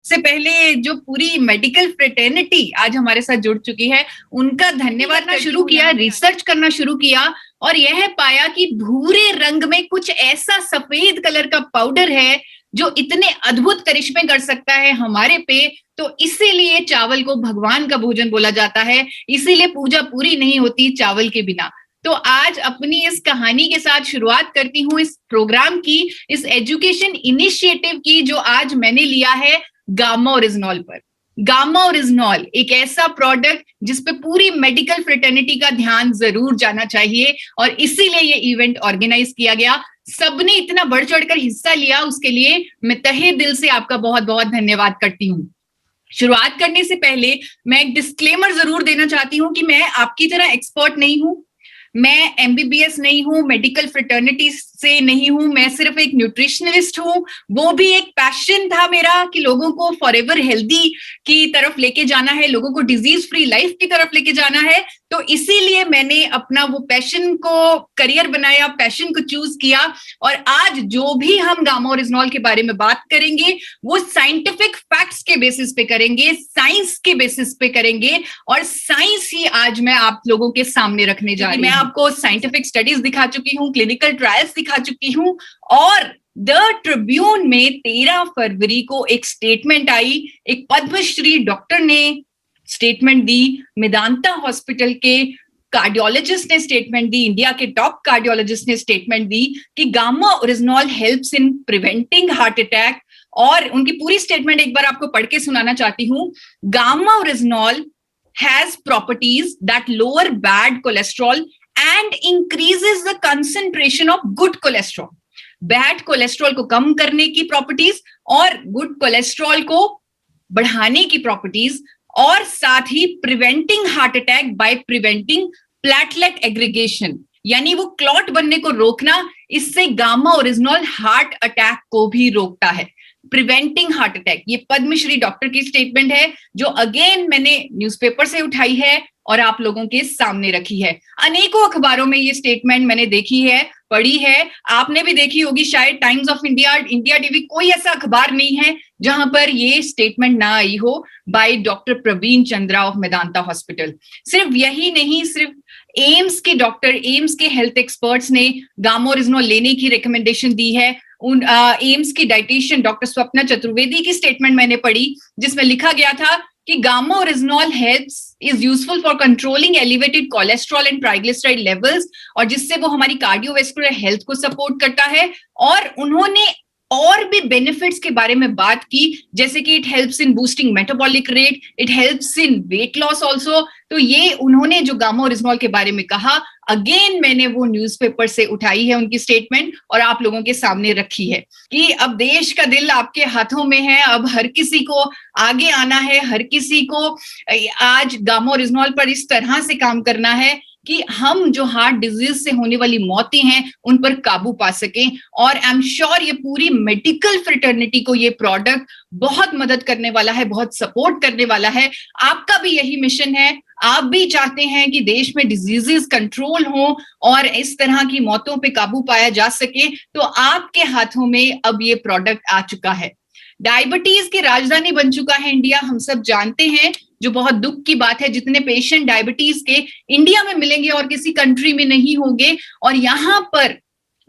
से पहले जो पूरी मेडिकल फ्रेटर्निटी आज हमारे साथ जुड़ चुकी है, उनका धन्यवाद करना शुरू किया, रिसर्च करना शुरू किया और यह पाया कि भूरे रंग में कुछ ऐसा सफेद कलर का पाउडर है जो इतने अद्भुत करिश्मे कर सकता है हमारे पे। तो इसीलिए चावल को भगवान का भोजन बोला जाता है, इसीलिए पूजा पूरी नहीं होती चावल के बिना। तो आज अपनी इस कहानी के साथ शुरुआत करती हूँ इस प्रोग्राम की, इस एजुकेशन इनिशिएटिव की जो आज मैंने लिया है गामा ओरिजिनॉल पर। गामा ओरिजिनॉल एक ऐसा प्रोडक्ट जिस पे पूरी मेडिकल फ्रेटर्निटी का ध्यान जरूर जाना चाहिए और इसीलिए ये इवेंट ऑर्गेनाइज किया गया। सबने इतना बढ़ चढ़कर हिस्सा लिया, उसके लिए मैं तहे दिल से आपका बहुत बहुत धन्यवाद करती हूँ। शुरुआत करने से पहले मैं एक डिस्क्लेमर जरूर देना चाहती हूँ कि मैं आपकी तरह एक्सपर्ट नहीं हूँ, मैं एमबीबीएस नहीं हूं, मेडिकल फ्रेटर्निटी से नहीं हूं, मैं सिर्फ एक न्यूट्रिशनिस्ट हूं। वो भी एक पैशन था मेरा कि लोगों को फॉरएवर हेल्दी की तरफ लेके जाना है, लोगों को डिजीज फ्री लाइफ की तरफ लेके जाना है। तो इसीलिए मैंने अपना वो पैशन को करियर बनाया, पैशन को चूज किया। और आज जो भी हम गामा ओरिजिनॉल के बारे में बात करेंगे वो साइंटिफिक फैक्ट्स के बेसिस पे करेंगे, साइंस के बेसिस पे करेंगे और साइंस ही आज मैं आप लोगों के सामने रखने जा रही हूँ। मैं आपको साइंटिफिक स्टडीज दिखा चुकी हूँ, क्लिनिकल ट्रायल्स दिखा चुकी हूँ और द ट्रिब्यून में 13 फरवरी को एक स्टेटमेंट आई, एक पद्मश्री डॉक्टर ने स्टेटमेंट दी, मेदांता हॉस्पिटल के कार्डियोलॉजिस्ट ने स्टेटमेंट दी, इंडिया के टॉप कार्डियोलॉजिस्ट ने स्टेटमेंट दी कि gamma original helps in preventing heart attack. और उनकी पूरी स्टेटमेंट एक बार आपको पढ़ के सुनाना चाहती हूँ। Gamma oryzanol has properties that lower bad cholesterol and increases the concentration of good cholesterol. Bad cholesterol को कम करने की प्रॉपर्टीज और गुड कोलेस्ट्रॉल को बढ़ाने की प्रॉपर्टीज और साथ ही preventing heart attack by preventing platelet aggregation, यानी वो क्लॉट बनने को रोकना। इससे गामा ओरिजिनॉल हार्ट अटैक को भी रोकता है, प्रिवेंटिंग हार्ट अटैक। ये पद्मश्री डॉक्टर की स्टेटमेंट है जो अगेन मैंने न्यूज़पेपर से उठाई है और आप लोगों के सामने रखी है। अनेकों अखबारों में ये स्टेटमेंट मैंने देखी है, पढ़ी है, आपने भी देखी होगी शायद। Times of India, India TV, कोई ऐसा अखबार नहीं है जहां पर ये स्टेटमेंट ना आई हो by doctor Praveen Chandra of Medanta hospital. सिर्फ यही नहीं, सिर्फ एम्स के डॉक्टर, एम्स के हेल्थ एक्सपर्ट्स ने गामा ओरिजिनॉल लेने की रिकमेंडेशन दी है। उन एम्स की डाइटिशियन डॉक्टर स्वप्ना चतुर्वेदी की स्टेटमेंट मैंने पढ़ी जिसमें लिखा गया था कि gamma original helps is useful for controlling elevated cholesterol and triglyceride levels, और जिससे वो हमारी कार्डियोवैस्कुलर हेल्थ को सपोर्ट करता है। और उन्होंने और भी बेनिफिट्स के बारे में बात की, जैसे कि it helps in boosting metabolic rate, it helps in weight loss also. तो ये उन्होंने जो गामा ओरिजिनॉल के बारे में कहा, अगेन मैंने वो न्यूज़पेपर से उठाई है उनकी स्टेटमेंट और आप लोगों के सामने रखी है कि अब देश का दिल आपके हाथों में है। अब हर किसी को आगे आना है, हर किसी को आज गामा ओरिजिनॉल पर इस तरह से काम करना है कि हम जो हार्ट डिजीज से होने वाली मौतें हैं उन पर काबू पा सकें। और आई एम श्योर ये पूरी मेडिकल फ्रेटर्निटी को ये प्रोडक्ट बहुत मदद करने वाला है, बहुत सपोर्ट करने वाला है। आपका भी यही मिशन है, आप भी चाहते हैं कि देश में डिजीजेस कंट्रोल हो और इस तरह की मौतों पे काबू पाया जा सके, तो आपके हाथों में अब ये प्रोडक्ट आ चुका है। डायबिटीज की राजधानी बन चुका है इंडिया, हम सब जानते हैं, जो बहुत दुख की बात है। जितने पेशेंट डायबिटीज के इंडिया में मिलेंगे और किसी कंट्री में नहीं होंगे। और यहाँ पर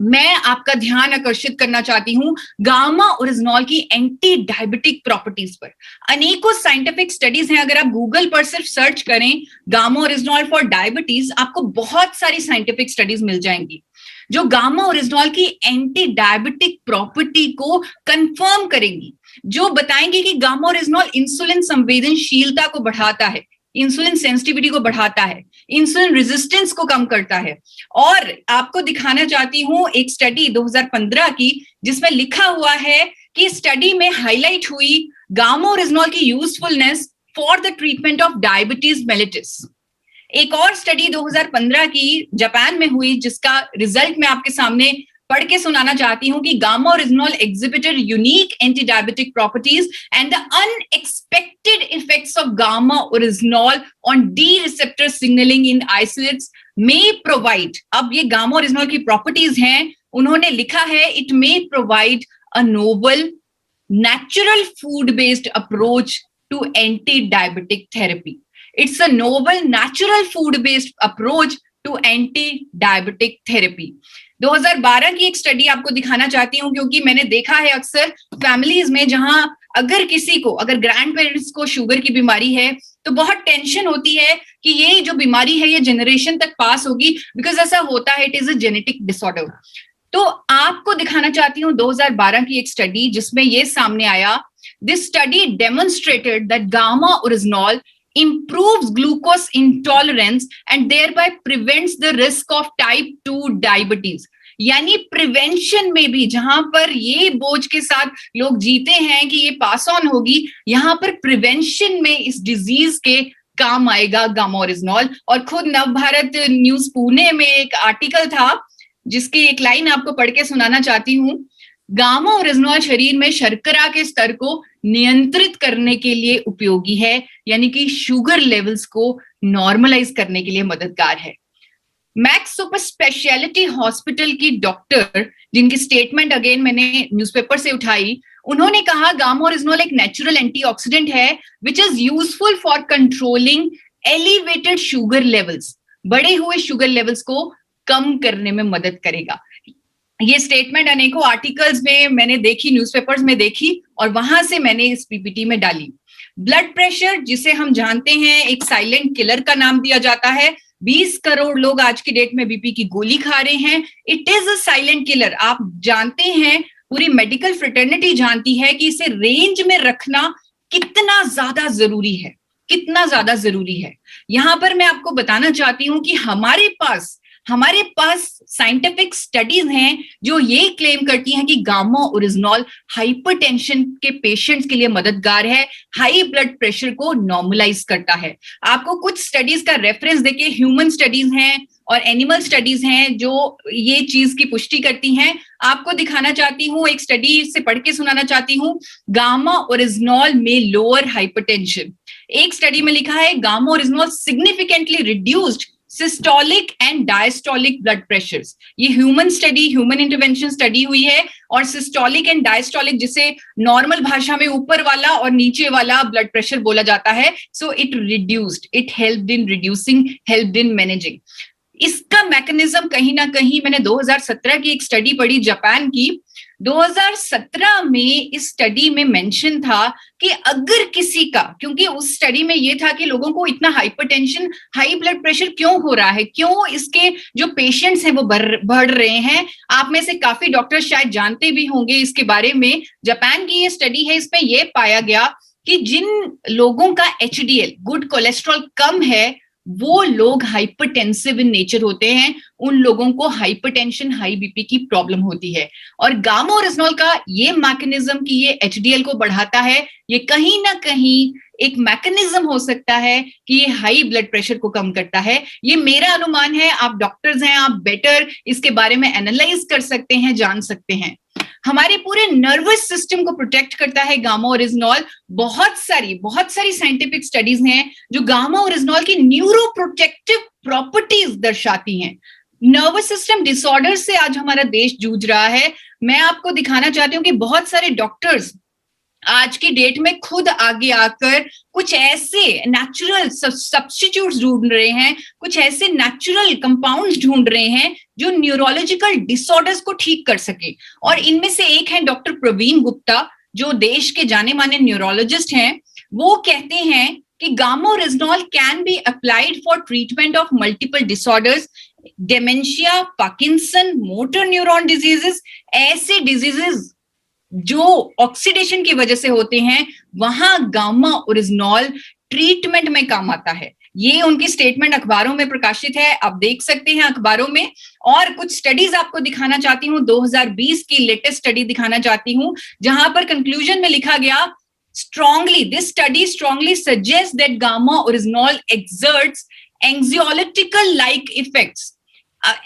मैं आपका ध्यान आकर्षित करना चाहती हूँ गामा ओरिजिनॉल की एंटी डायबिटिक प्रॉपर्टीज पर। अनेकों साइंटिफिक स्टडीज हैं, अगर आप गूगल पर सिर्फ सर्च करें गामा ओरिजिनॉल फॉर डायबिटीज, आपको बहुत सारी साइंटिफिक स्टडीज मिल जाएंगी जो गामा ओरिजिनॉल की एंटी डायबिटिक प्रॉपर्टी को कंफर्म करेंगी, जो बताएंगे कि गामा ओरिजिनॉल इंसुलिन संवेदनशीलता को बढ़ाता है, इंसुलिन सेंसिटिविटी को बढ़ाता है, इंसुलिन रेजिस्टेंस को कम करता है। और आपको दिखाना चाहती हूं एक स्टडी 2015 की जिसमें लिखा हुआ है कि स्टडी में हाईलाइट हुई गामा ओरिजिनॉल की usefulness for the treatment of diabetes mellitus. एक और स्टडी 2015 की जापान में हुई जिसका रिजल्ट मैं आपके सामने पढ़ के सुनाना चाहती हूं कि gamma original exhibited unique anti-diabetic properties and the unexpected effects of gamma oryginol on D receptor signaling in isolates may provide। अब ये गामा ओरिजिनॉल की प्रॉपर्टीज हैं, उन्होंने लिखा है it may provide a novel natural food-based approach to anti-diabetic therapy. It's a novel natural food-based approach to anti-diabetic therapy. 2012 की एक study आपको दिखाना चाहती हूँ, क्योंकि मैंने देखा है अक्सर फैमिलीज में जहां अगर ग्रैंड पेरेंट्स को शुगर की बीमारी है तो बहुत टेंशन होती है कि ये जो बीमारी है ये जनरेशन तक पास होगी, बिकॉज ऐसा होता है, it is a genetic disorder. तो आपको दिखाना चाहती हूँ 2012 की एक स्टडी जिसमें ये सामने आया. This study demonstrated that gamma oryzanol improves glucose intolerance and thereby prevents the risk of type 2 diabetes. यानी प्रिवेंशन में भी, जहां पर ये बोझ के साथ लोग जीते हैं कि ये पास ऑन होगी, यहां पर प्रिवेंशन में इस डिजीज के काम आएगा गामा ओरिजिनॉल. और खुद नवभारत न्यूज पुणे में एक आर्टिकल था जिसकी एक लाइन आपको पढ़ के सुनाना चाहती हूँ. गामा ओरिजिनॉल शरीर में शर्करा के स्तर को नियंत्रित करने के लिए उपयोगी है, यानी कि शुगर लेवल्स को नॉर्मलाइज करने के लिए मददगार है. मैक्स सुपर स्पेशलिटी हॉस्पिटल की डॉक्टर, जिनकी स्टेटमेंट अगेन मैंने न्यूज़पेपर से उठाई, उन्होंने कहा गामा ओरिजिनॉल एक नेचुरल एंटीऑक्सीडेंट है which is useful for controlling elevated sugar levels. बढ़े हुए शुगर लेवल्स को कम करने में मदद करेगा. ये स्टेटमेंट अनेकों आर्टिकल्स में मैंने देखी, न्यूज़पेपर्स में देखी, और वहां से मैंने इस पीपीटी में डाली. ब्लड प्रेशर, जिसे हम जानते हैं एक साइलेंट किलर का नाम दिया जाता है. 20 करोड़ लोग आज की डेट में बीपी की गोली खा रहे हैं. It is a silent killer. आप जानते हैं, पूरी मेडिकल फ्रेटर्निटी जानती है कि इसे रेंज में रखना कितना ज्यादा जरूरी है, कितना ज्यादा जरूरी है. यहां पर मैं आपको बताना चाहती हूं कि हमारे पास साइंटिफिक स्टडीज हैं जो ये क्लेम करती हैं कि गामा ओरिजिनॉल हाइपरटेंशन के पेशेंट्स के लिए मददगार है, हाई ब्लड प्रेशर को नॉर्मलाइज करता है. आपको कुछ स्टडीज का रेफरेंस देके, ह्यूमन स्टडीज हैं और एनिमल स्टडीज हैं जो ये चीज की पुष्टि करती हैं. आपको दिखाना चाहती हूँ, एक स्टडी से पढ़ के सुनाना चाहती हूँ. गामा ओरिजिनॉल में लोअर हाइपरटेंशन. एक स्टडी में लिखा है gamma original significantly reduced systolic and diastolic blood pressures. ये ह्यूमन इंटरवेंशन स्टडी हुई है. और सिस्टोलिक एंड डायस्टोलिक, जिसे नॉर्मल भाषा में ऊपर वाला और नीचे वाला ब्लड प्रेशर बोला जाता है. So it helped in reducing, helped in managing. इसका मैकेनिज्म कहीं ना कहीं, मैंने 2017 की एक स्टडी पढ़ी जापान की. 2017 में इस स्टडी में मेंशन था कि अगर किसी का, क्योंकि उस स्टडी में ये था कि लोगों को इतना हाइपरटेंशन, हाई ब्लड प्रेशर क्यों हो रहा है, क्यों इसके जो पेशेंट्स हैं वो बढ़ रहे हैं. आप में से काफी डॉक्टर शायद जानते भी होंगे इसके बारे में. जापान की ये स्टडी है, इसमें ये पाया गया कि जिन लोगों का HDL, गुड कोलेस्ट्रॉल, कम है, वो लोग हाइपरटेंसिव इन नेचर होते हैं. उन लोगों को हाइपरटेंशन, हाई बीपी की प्रॉब्लम होती है. और गामा ओरिजिनॉल का ये मैकेनिज्म कि ये HDL को बढ़ाता है, ये कहीं ना कहीं एक मैकेनिज्म हो सकता है कि ये हाई ब्लड प्रेशर को कम करता है. ये मेरा अनुमान है. आप डॉक्टर्स हैं, आप बेटर इसके बारे में एनालाइज कर सकते हैं, जान सकते हैं. हमारे पूरे नर्वस सिस्टम को प्रोटेक्ट करता है गामा ओरिजिनॉल. बहुत सारी साइंटिफिक स्टडीज हैं जो गामा ओरिजिनॉल की न्यूरोप्रोटेक्टिव प्रॉपर्टीज दर्शाती हैं. नर्वस सिस्टम डिसऑर्डर से आज हमारा देश जूझ रहा है. मैं आपको दिखाना चाहती हूँ कि बहुत सारे डॉक्टर्स आज की डेट में खुद आगे आकर कुछ ऐसे नेचुरल सब्स्टिट्यूट्स ढूंढ रहे हैं, कुछ ऐसे नेचुरल कंपाउंड्स ढूंढ रहे हैं जो न्यूरोलॉजिकल डिसऑर्डर्स को ठीक कर सके. और इनमें से एक है डॉक्टर प्रवीण गुप्ता, जो देश के जाने माने न्यूरोलॉजिस्ट हैं. वो कहते हैं कि gamma original can be applied for treatment of multiple disorders, dementia, Parkinson, motor neuron diseases. ऐसे डिजीजेस जो ऑक्सीडेशन की वजह से होते हैं, वहां गामा ओरिजिनॉल ट्रीटमेंट में काम आता है. ये उनकी स्टेटमेंट अखबारों में प्रकाशित है, आप देख सकते हैं अखबारों में. और कुछ स्टडीज आपको दिखाना चाहती हूँ, 2020 की लेटेस्ट स्टडी दिखाना चाहती हूँ, जहां पर कंक्लूजन में लिखा गया, this study strongly suggests that gamma originol exerts anxiolytic-like effects.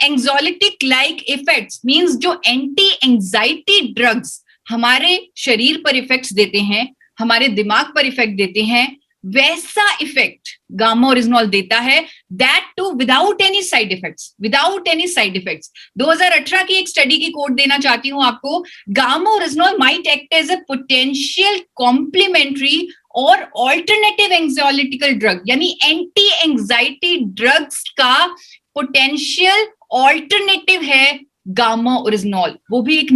Anxiolytic-like effects means जो anti-anxiety drugs हमारे शरीर पर इफेक्ट्स देते हैं, हमारे दिमाग पर इफेक्ट देते हैं, वैसा इफेक्ट गामा ओरिजिनॉल देता है, that too without any side effects, without any side effects. 2018 की एक स्टडी की कोट देना चाहती हूं आपको। Gamma oryzanol might act as a potential complementary और ऑल्टरनेटिव एंग्जाइटिकल ड्रग, यानी एंटी एंग्जाइटी ड्रग्स का पोटेंशियल ऑल्टरनेटिव है गामा ओरिजिनॉल, वो भी एक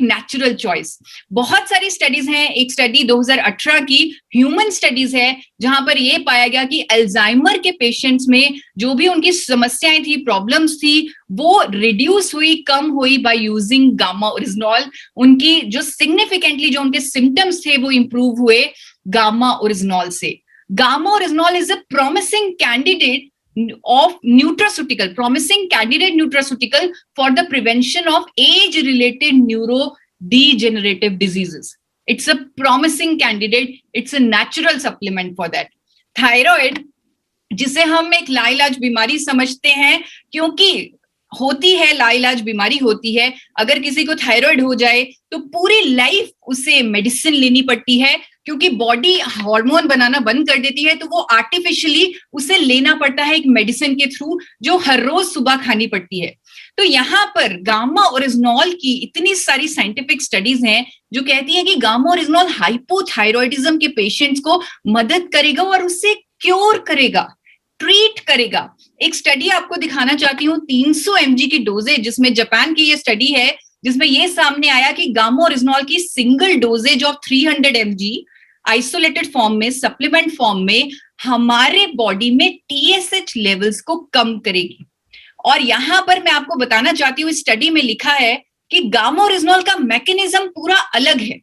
नेचुरल चॉइस। बहुत सारी स्टडीज हैं। एक स्टडी 2018 की ह्यूमन स्टडीज है जहां पर यह पाया गया कि अल्जाइमर के पेशेंट्स में जो भी उनकी समस्याएं थी, प्रॉब्लम्स थी, वो रिड्यूस हुई, कम हुई बाय यूजिंग गामा ओरिजिनॉल। उनकी जो सिग्निफिकेंटली जो उनके सिम्टम्स थे वो इंप्रूव हुए गामा ओरिजिनॉल से। Gamma oryzanol is a promising candidate nutraceutical for the prevention of age-related neurodegenerative diseases. It's a promising candidate. It's a natural supplement for that. Thyroid, जिसे हम एक लाइलाज बीमारी समझते हैं, क्योंकि होती है, लाइलाज बीमारी होती है। अगर किसी को थायराइड हो जाए तो पूरी लाइफ उसे मेडिसिन लेनी पड़ती है, क्योंकि बॉडी हार्मोन बनाना बंद कर देती है, तो वो आर्टिफिशियली उसे लेना पड़ता है एक मेडिसिन के थ्रू, जो हर रोज सुबह खानी पड़ती है। तो यहाँ पर गामा ओरिजिनॉल की इतनी सारी साइंटिफिक स्टडीज हैं जो कहती हैं कि गामा ओरिजिनॉल हाइपोथायरॉयडिज्म के पेशेंट्स को मदद करेगा और उससे क्योर करेगा, ट्रीट करेगा। एक स्टडी आपको दिखाना चाहती हूँ, 300 mg की डोजेज, जिसमें जापान की ये स्टडी है, जिसमें ये सामने आया कि गामा ओरिजिनॉल की single doses of 300 mg isolated form में, सप्लीमेंट फॉर्म में, हमारे बॉडी में TSH लेवल्स को कम करेगी। और यहां पर मैं आपको बताना चाहती हूँ, इस स्टडी में लिखा है कि गामा ओरिजिनॉल का मैकेनिज्म पूरा अलग है।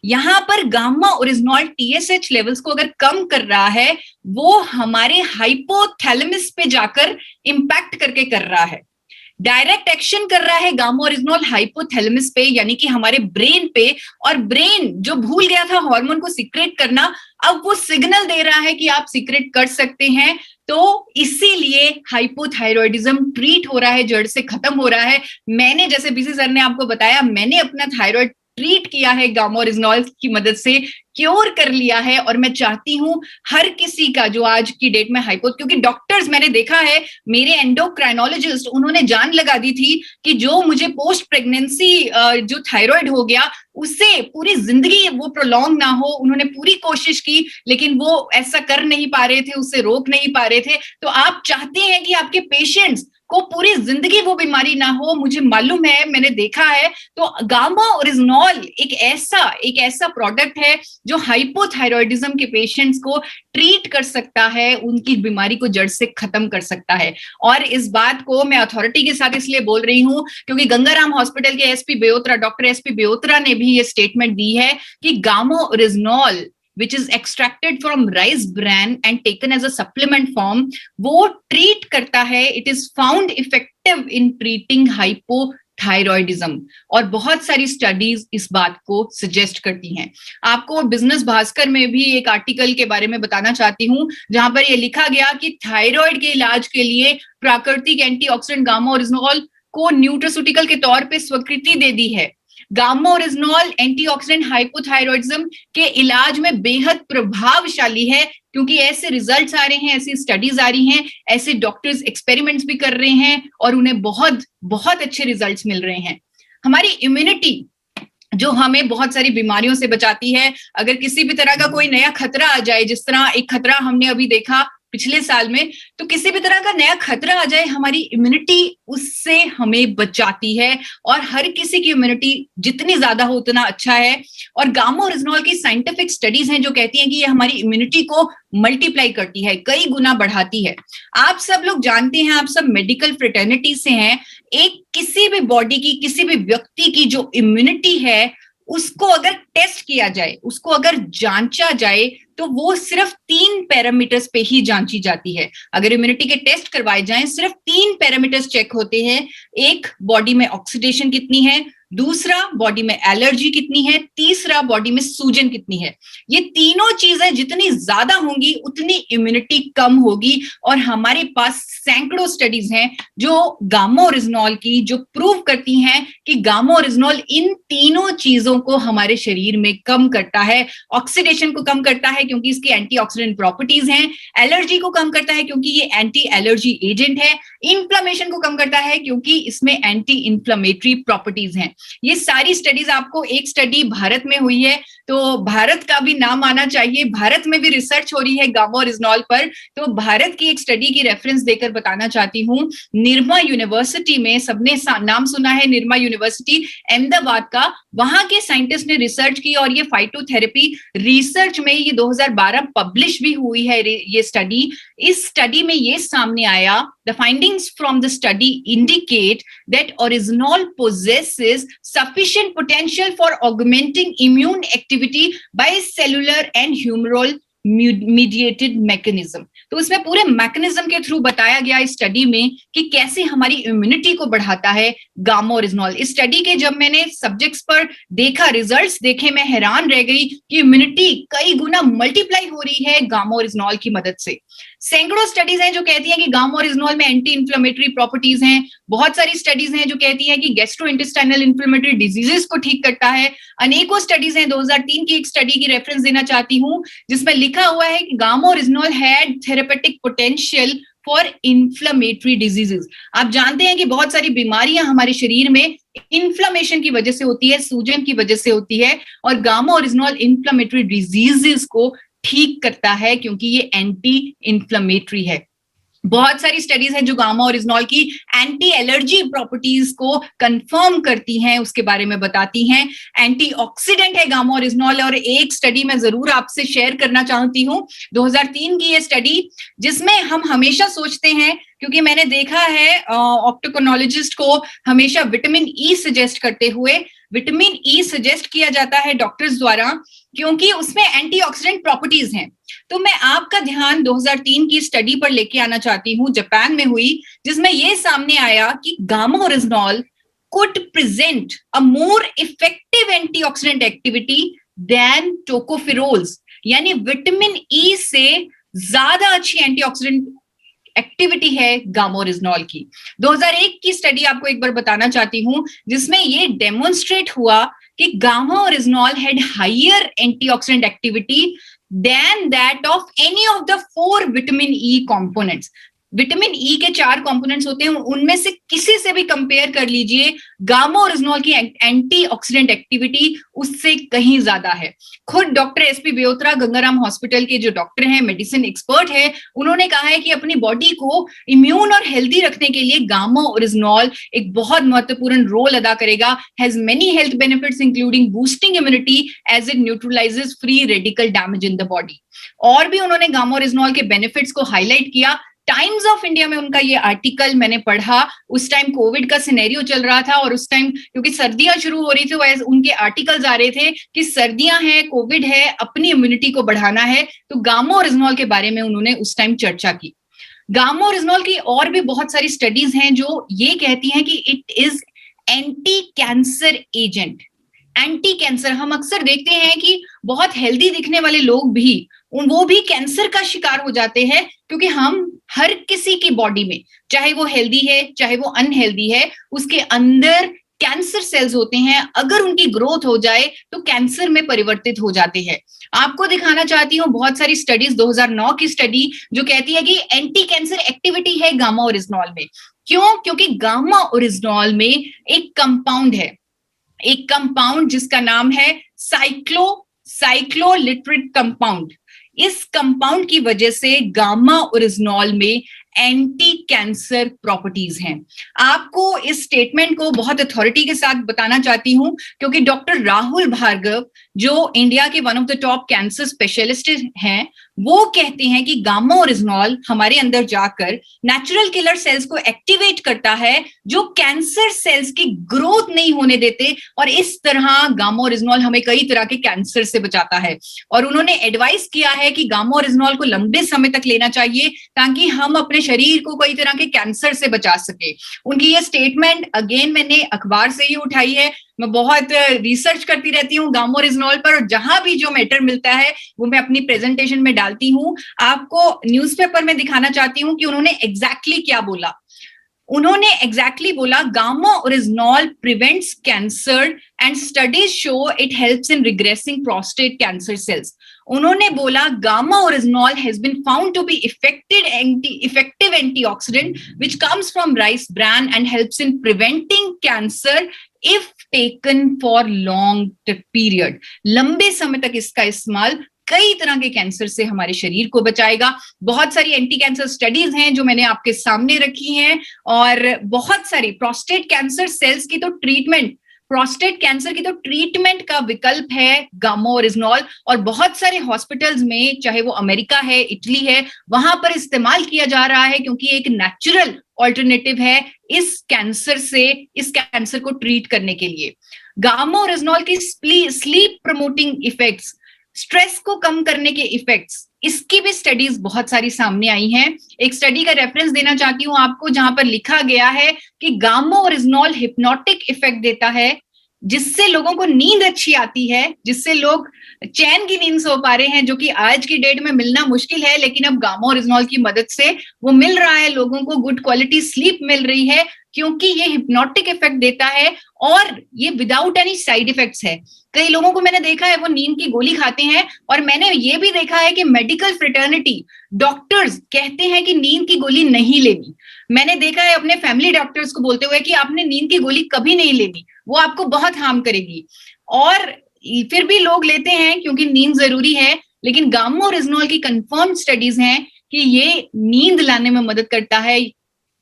यहां पर गामा ओरिजिनॉल TSH लेवल्स को अगर कम कर रहा है, वो हमारे हाइपोथैलेमस पे जाकर इंपैक्ट करके कर रहा है, डायरेक्ट एक्शन कर रहा है गामा ओरिजिनॉल हाइपोथैलेमस पे, यानी कि हमारे ब्रेन पे। और ब्रेन जो भूल गया था हार्मोन को सीक्रेट करना, अब वो सिग्नल दे रहा है कि आप सीक्रेट कर सकते हैं। तो इसीलिए हाइपोथायरॉयडिज्म ट्रीट हो रहा है, जड़ से खत्म हो रहा है। मैंने, जैसे बीसी सर ने आपको बताया, मैंने अपना थायराइड ट्रीट किया है गामा ओरिजिनॉल की मदद से, क्योर कर लिया है। और मैं चाहती हूं हर किसी का जो आज की डेट में क्योंकि डॉक्टर्स, मैंने देखा है, मेरे एंडोक्राइनोलॉजिस्ट, उन्होंने जान लगा दी थी कि जो मुझे पोस्ट प्रेगनेंसी जो थायराइड हो गया, उससे पूरी जिंदगी वो प्रोलॉन्ग ना हो। उन्होंने पूरी कोशिश की, लेकिन वो ऐसा कर नहीं पा रहे थे, उससे रोक नहीं पा रहे थे। तो आप चाहते हैं कि आपके पेशेंट्स को पूरी जिंदगी वो बीमारी ना हो, मुझे मालूम है, मैंने देखा है। तो गामा ओरिजिनॉल एक ऐसा प्रोडक्ट है जो हाइपोथायरॉयडिज्म के पेशेंट्स को ट्रीट कर सकता है, उनकी बीमारी को जड़ से खत्म कर सकता है। और इस बात को मैं अथॉरिटी के साथ इसलिए बोल रही हूं क्योंकि गंगाराम हॉस्पिटल के डॉक्टर एसपी बेओत्रा ने भी ये स्टेटमेंट दी है कि gamma original which is extracted from rice bran and taken as a supplement form, वो ट्रीट करता है, it is found effective in treating hypothyroidism। और बहुत सारी स्टडीज इस बात को सजेस्ट करती हैं। आपको बिजनेस भास्कर में भी एक आर्टिकल के बारे में बताना चाहती हूं, जहां पर यह लिखा गया कि थायराइड के इलाज के लिए प्राकृतिक एंटीऑक्सीडेंट गामा ओरिजिनॉल को न्यूट्रास्यूटिकल के तौर पे स्वीकृति दे दी है। गामा ओरिजिनॉल एंटीऑक्सीडेंट हाइपोथायरॉयडिज्म के इलाज में बेहद प्रभावशाली है, क्योंकि ऐसे रिजल्ट्स आ रहे हैं, ऐसी स्टडीज आ रही हैं, ऐसे डॉक्टर्स एक्सपेरिमेंट्स भी कर रहे हैं और उन्हें बहुत बहुत अच्छे रिजल्ट्स मिल रहे हैं। हमारी इम्यूनिटी जो हमें बहुत सारी बीमारियों से बचाती है, अगर किसी भी तरह का कोई नया खतरा आ जाए, जिस तरह एक खतरा हमने अभी देखा पिछले साल में, तो किसी भी तरह का नया खतरा आ जाए, हमारी इम्यूनिटी उससे हमें बचाती है। और हर किसी की इम्यूनिटी जितनी ज्यादा हो उतना अच्छा है। और गामा ओरिजिनॉल की साइंटिफिक स्टडीज हैं जो कहती हैं कि ये हमारी इम्यूनिटी को मल्टीप्लाई करती है, कई गुना बढ़ाती है। आप सब लोग जानते हैं, आप सब मेडिकल फ्रेटर्निटी से हैं, एक किसी भी बॉडी की, किसी भी व्यक्ति की जो इम्यूनिटी है, उसको अगर टेस्ट किया जाए, उसको अगर जांचा जाए, तो वो सिर्फ 3 पैरामीटर्स पे ही जांची जाती है। अगर इम्यूनिटी के टेस्ट करवाए जाएं, सिर्फ 3 पैरामीटर्स चेक होते हैं। एक, बॉडी में ऑक्सीडेशन कितनी है, दूसरा बॉडी में एलर्जी कितनी है, तीसरा बॉडी में सूजन कितनी है। ये तीनों चीजें जितनी ज्यादा होंगी उतनी इम्यूनिटी कम होगी। और हमारे पास सैकड़ों स्टडीज हैं जो गामा ओरिजिनॉल की जो प्रूव करती हैं कि गामा ओरिजिनॉल इन तीनों चीजों को हमारे शरीर में कम करता है। ऑक्सीडेशन को कम करता है क्योंकि इसकी एंटीऑक्सीडेंट प्रॉपर्टीज हैं, एलर्जी को कम करता है क्योंकि ये एंटी एलर्जी एजेंट है, इन्फ्लेमेशन को कम करता है क्योंकि इसमें एंटी इन्फ्लेमेटरी प्रॉपर्टीज हैं। ये सारी स्टडीज आपको, एक स्टडी भारत में हुई है तो भारत का भी नाम आना चाहिए, भारत में भी रिसर्च हो रही है गामा ओरिजिनॉल पर। तो भारत की एक स्टडी की रेफरेंस देकर बताना चाहती हूँ। निरमा यूनिवर्सिटी में, सबने नाम सुना है निरमा यूनिवर्सिटी अहमदाबाद का, वहां के साइंटिस्ट ने रिसर्च की और ये फाइटोथेरेपी रिसर्च में ये 2012 पब्लिश भी हुई है ये स्टडी। इस स्टडी में ये सामने आया, the findings from the study indicate that oryzanol possesses sufficient potential for augmenting immune activity by cellular and humoral mediated mechanism। तो उसमें पूरे मैकेनिज्म के थ्रू बताया गया इस स्टडी में कि कैसे हमारी इम्यूनिटी को बढ़ाता है गामा ओरिजिनॉल। इस स्टडी के जब मैंने सब्जेक्ट्स पर देखा, रिजल्ट्स देखे, मैं हैरान रह गई कि इम्यूनिटी कई गुना मल्टीप्लाई हो रही है गामा ओरिजिनॉल की मदद से। सैकड़ों स्टडीज हैं जो कहती हैं कि गामा ओरिजिनॉल में एंटी इन्फ्लेमेटरी प्रॉपर्टीज हैं। बहुत सारी स्टडीज हैं जो कहती हैं कि गैस्ट्रोइंटेस्टाइनल इन्फ्लेमेटरी डिजीजेस को ठीक करता है। अनेकों स्टडीज हैं, 2003 की एक स्टडी की रेफरेंस देना चाहती हूं जिसमें लिखा हुआ है कि gamma oryzanol had therapeutic potential for inflammatory diseases. आप जानते हैं कि बहुत सारी बीमारियां हमारे शरीर में इन्फ्लेमेशन की वजह से होती है, सूजन की वजह से होती है, और गामा ओरिजिनॉल इन्फ्लेमेटरी डिजीजेस को ठीक करता है क्योंकि ये एंटी इन्फ्लेमेटरी है। बहुत सारी स्टडीज हैं जो गामा ओरिजिनॉल की एंटी एलर्जी प्रॉपर्टीज को कंफर्म करती हैं, उसके बारे में बताती हैं। एंटीऑक्सीडेंट है गामा ओरिजिनॉल। और एक स्टडी मैं जरूर आपसे शेयर करना चाहती हूँ, 2003 की ये स्टडी, जिसमें हम हमेशा सोचते हैं, क्योंकि मैंने देखा है ऑप्टोकोनोलॉजिस्ट को हमेशा विटामिन ई सजेस्ट करते हुए, विटामिन ई सजेस्ट किया जाता है डॉक्टर्स द्वारा क्योंकि उसमें एंटीऑक्सीडेंट प्रॉपर्टीज हैं। तो मैं आपका ध्यान 2003 की स्टडी पर लेके आना चाहती हूँ, जापान में हुई, जिसमें यह सामने आया कि gamma original could present a more effective antioxidant activity than tocopherols, यानी विटामिन ई से ज्यादा अच्छी एंटीऑक्सीडेंट एक्टिविटी है गामा ओरिजिनॉल की। 2001 की स्टडी आपको एक बार बताना चाहती हूं जिसमें ये डेमोन्स्ट्रेट हुआ कि gamma oryzanol had higher antioxidant activity than that of any of the 4 vitamin E components. Vitamin E के 4 कंपोनेंट्स होते हैं, उनमें से किसी से भी कंपेयर कर लीजिए, गामा ओरिजिनॉल की एंटीऑक्सीडेंट एक्टिविटी उससे कहीं ज्यादा है। खुद डॉक्टर एसपी बेओत्रा गंगाराम हॉस्पिटल के जो डॉक्टर हैं, मेडिसिन एक्सपर्ट है, उन्होंने कहा है कि अपनी बॉडी को इम्यून और हेल्दी रखने के लिए गामा ओरिजिनॉल एक बहुत महत्वपूर्ण रोल अदा करेगा। Has many health benefits including boosting immunity as it neutralizes free radical damage in the body. और भी उन्होंने गामा ओरिजिनॉल के बेनिफिट्स को हाईलाइट किया। टाइम्स ऑफ इंडिया में उनका ये आर्टिकल मैंने पढ़ा, उस टाइम कोविड का सिनेरियो चल रहा था और उस टाइम क्योंकि सर्दियां शुरू हो रही थी, वैसे उनके आर्टिकल्स आ रहे थे कि सर्दियां हैं, कोविड है, अपनी इम्यूनिटी को बढ़ाना है, तो गामा ओरिजिनॉल के बारे में उन्होंने उस टाइम चर्चा की। गामा ओरिजिनॉल की और भी बहुत सारी स्टडीज हैं जो ये कहती हैं कि it is anti cancer agent. Anti cancer, हम अक्सर देखते हैं कि बहुत हेल्दी दिखने वाले लोग भी वो भी कैंसर का शिकार हो जाते हैं क्योंकि हम हर किसी की बॉडी में, चाहे वो हेल्दी है चाहे वो अनहेल्दी है, उसके अंदर कैंसर सेल्स होते हैं। अगर उनकी ग्रोथ हो जाए तो कैंसर में परिवर्तित हो जाते हैं। आपको दिखाना चाहती हूँ बहुत सारी स्टडीज, 2009 की स्टडी जो कहती है कि एंटी कैंसर एक्टिविटी है गामा ओरिजिनॉल में। क्यों? क्योंकि गामा ओरिजिनॉल में एक कंपाउंड है, एक कंपाउंड जिसका नाम है साइक्लोलिट्रिक कंपाउंड। इस कंपाउंड की वजह से गामा ओरिजिनॉल में एंटी कैंसर प्रॉपर्टीज हैं। आपको इस स्टेटमेंट को बहुत अथॉरिटी के साथ बताना चाहती हूं क्योंकि डॉक्टर राहुल भार्गव जो इंडिया के one of the top cancer specialist हैं, वो कहते हैं कि गामा ओरिजिनॉल हमारे अंदर जाकर नेचुरल किलर सेल्स को एक्टिवेट करता है जो कैंसर सेल्स की ग्रोथ नहीं होने देते, और इस तरह गामा ओरिजिनॉल हमें कई तरह के कैंसर से बचाता है। और उन्होंने एडवाइस किया है कि गामा ओरिजिनॉल को लंबे समय तक लेना चाहिए ताकि हम अपने शरीर को कई तरह के कैंसर से बचा सके। उनकी ये स्टेटमेंट अगेन मैंने अखबार से ही उठाई है, मैं बहुत रिसर्च करती रहती हूँ गामा ओरिजिनॉल पर, और जहां भी जो मैटर मिलता है वो मैं अपनी प्रेजेंटेशन में डालती हूँ। आपको न्यूज़पेपर में दिखाना चाहती हूँ कि उन्होंने एग्जैक्टली क्या बोला। उन्होंने एग्जैक्टली बोला, gamma oryzanol prevents cancer and studies show it helps in regressing prostate cancer cells. उन्होंने बोला gamma oryzanol has been found to be effective antioxidant which comes from rice bran and helps in preventing cancer if taken for long period. लंबे समय तक इसका इस्तेमाल कई तरह के कैंसर से हमारे शरीर को बचाएगा। बहुत सारी एंटी कैंसर स्टडीज हैं जो मैंने आपके सामने रखी हैं, और बहुत सारी प्रोस्टेट कैंसर सेल्स की तो ट्रीटमेंट, प्रोस्टेट कैंसर की तो ट्रीटमेंट का विकल्प है गामा ओरिजिनॉल, और बहुत सारे हॉस्पिटल्स में, चाहे वो अमेरिका है, इटली है, वहां पर इस्तेमाल किया जा रहा है, क्योंकि एक नेचुरल ऑल्टरनेटिव है इस कैंसर से, इस कैंसर को ट्रीट करने के लिए। गामा ओरिजिनॉल की स्लीप प्रमोटिंग इफेक्ट्स, स्ट्रेस को कम करने के इफेक्ट्स, इसकी भी स्टडीज बहुत सारी सामने आई हैं। एक स्टडी का रेफरेंस देना चाहती हूं आपको, जहां पर लिखा गया है कि गामा ओरिजिनॉल हिप्नोटिक इफेक्ट देता है, जिससे लोगों को नींद अच्छी आती है, जिससे लोग चैन की नींद सो पा रहे हैं, जो कि आज की डेट में मिलना मुश्किल है, लेकिन अब गामा ओरिजिनॉल की मदद से वो मिल रहा है। लोगों को गुड क्वालिटी स्लीप मिल रही है, क्योंकि ये हिप्नोटिक इफेक्ट देता है, और ये विदाउट एनी साइड इफेक्ट्स है। कई लोगों को मैंने देखा है वो नींद की गोली खाते हैं, और मैंने ये भी देखा है कि मेडिकल फ्रेटर्निटी डॉक्टर्स कहते हैं कि नींद की गोली नहीं लेनी। मैंने देखा है अपने फैमिली डॉक्टर्स को बोलते हुए कि आपने नींद की गोली कभी नहीं लेनी, वो आपको बहुत हार्म करेगी, और फिर भी लोग लेते हैं क्योंकि नींद जरूरी है। लेकिन गामा ओरिजिनॉल की कंफर्म स्टडीज हैं कि ये नींद लाने में मदद करता है,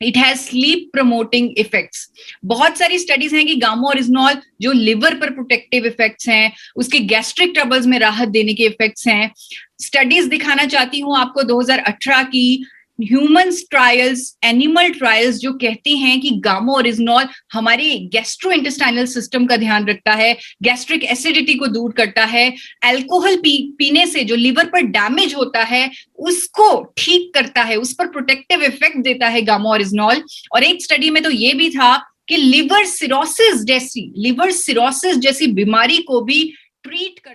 it has sleep promoting effects. बहुत सारी स्टडीज हैं कि गामा ओरिजिनॉल जो लिवर पर प्रोटेक्टिव इफेक्ट्स हैं, उसके गैस्ट्रिक ट्रबल्स में राहत देने के इफेक्ट्स हैं। स्टडीज दिखाना चाहती हूं आपको 2018 की ह्यूमंस ट्रायल्स, एनिमल ट्रायल्स, जो कहती हैं कि गामा ओरिजिनॉल हमारे गैस्ट्रोइंटेस्टाइनल सिस्टम का ध्यान रखता है, गैस्ट्रिक एसिडिटी को दूर करता है, अल्कोहल पीने से जो लिवर पर डैमेज होता है उसको ठीक करता है, उस पर प्रोटेक्टिव इफेक्ट देता है गामा ओरिजिनॉल। और एक स्टडी में तो ये भी था कि लिवर सिरोसिस जैसी बीमारी को भी ट्रीट कर